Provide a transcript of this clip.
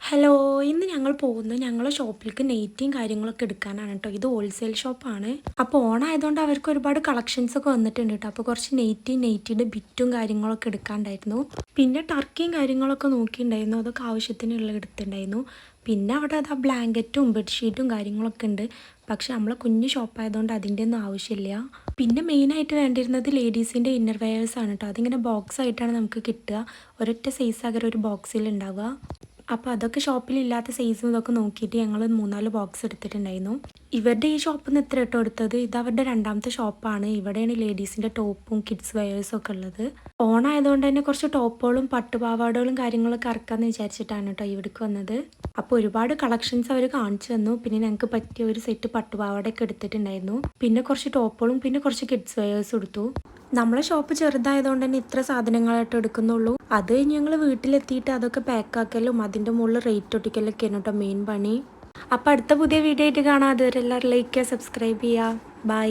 Hello, ഇന്ന് ഞങ്ങൾ പോകുന്നത് ഞങ്ങളെ ഷോപ്പിലേക്ക് നെയ്റ്റിയും കാര്യങ്ങളൊക്കെ എടുക്കാനാണ് കേട്ടോ. ഇത് ഹോൾസെയിൽ ഷോപ്പാണ്. അപ്പോൾ ഓണായതുകൊണ്ട് അവർക്ക് ഒരുപാട് കളക്ഷൻസ് ഒക്കെ വന്നിട്ടുണ്ട് കേട്ടോ. അപ്പോൾ കുറച്ച് നെയ്റ്റിയുടെ ബിറ്റും കാര്യങ്ങളൊക്കെ എടുക്കാണ്ടായിരുന്നു. പിന്നെ ടർക്കിയും കാര്യങ്ങളൊക്കെ നോക്കിയിട്ടുണ്ടായിരുന്നു. അതൊക്കെ ആവശ്യത്തിനുള്ള എടുത്തിട്ടുണ്ടായിരുന്നു. പിന്നെ അവിടെ അത് ബ്ലാങ്കറ്റും ബെഡ്ഷീറ്റും കാര്യങ്ങളൊക്കെ ഉണ്ട്. പക്ഷെ നമ്മളെ കുഞ്ഞു ഷോപ്പായതുകൊണ്ട് അതിൻ്റെ ഒന്നും ആവശ്യമില്ല. പിന്നെ മെയിനായിട്ട് വേണ്ടിയിരുന്നത് ലേഡീസിൻ്റെ ഇന്നർ വെയേഴ്സ് ആണ് കേട്ടോ. അതിങ്ങനെ ബോക്സ് ആയിട്ടാണ് നമുക്ക് കിട്ടുക. ഒരൊറ്റ സൈസ് ആകെ ഒരു ബോക്സിൽ ഉണ്ടാവുക. അപ്പോൾ അതൊക്കെ ഷോപ്പിലില്ലാത്ത സൈസും ഇതൊക്കെ നോക്കിയിട്ട് ഞങ്ങൾ 3-4 ബോക്സ് എടുത്തിട്ടുണ്ടായിരുന്നു. ഇവരുടെ ഈ ഷോപ്പിൽ നിന്ന് എത്ര കേട്ടോ എടുത്തത്. ഇത് അവരുടെ രണ്ടാമത്തെ ഷോപ്പാണ്. ഇവിടെയാണ് ലേഡീസിൻ്റെ ടോപ്പും കിഡ്സ് വെയേഴ്സും ഒക്കെ ഉള്ളത്. ഓണായതുകൊണ്ട് തന്നെ കുറച്ച് ടോപ്പുകളും പട്ടുപാവാടകളും കാര്യങ്ങളൊക്കെ ഇറക്കാമെന്ന് വിചാരിച്ചിട്ടാണ് കേട്ടോ ഇവിടേക്ക് വന്നത്. അപ്പോൾ ഒരുപാട് കളക്ഷൻസ് അവർ കാണിച്ചു തന്നു. പിന്നെ ഞങ്ങൾക്ക് പറ്റിയ ഒരു സെറ്റ് പട്ടുപാവാടയൊക്കെ എടുത്തിട്ടുണ്ടായിരുന്നു. പിന്നെ കുറച്ച് ടോപ്പുകളും പിന്നെ കുറച്ച് കിഡ്സ് വെയേഴ്സും എടുത്തു. നമ്മളെ ഷോപ്പ് ചെറുതായതുകൊണ്ട് തന്നെ ഇത്ര സാധനങ്ങളായിട്ട് എടുക്കുന്നുള്ളൂ. അത് കഴിഞ്ഞ് ഞങ്ങൾ വീട്ടിലെത്തിയിട്ട് അതൊക്കെ പാക്കാക്കലും അതിൻ്റെ മുകളിൽ റേറ്റ് ഒട്ടിക്കലൊക്കെയാണ് കേട്ടോ മെയിൻ പണി. അപ്പോൾ അടുത്ത പുതിയ വീഡിയോ ആയിട്ട് കാണാം. അതുവരെ എല്ലാവരും ലൈക്ക് ചെയ്യുക, സബ്സ്ക്രൈബ് ചെയ്യുക. ബൈ.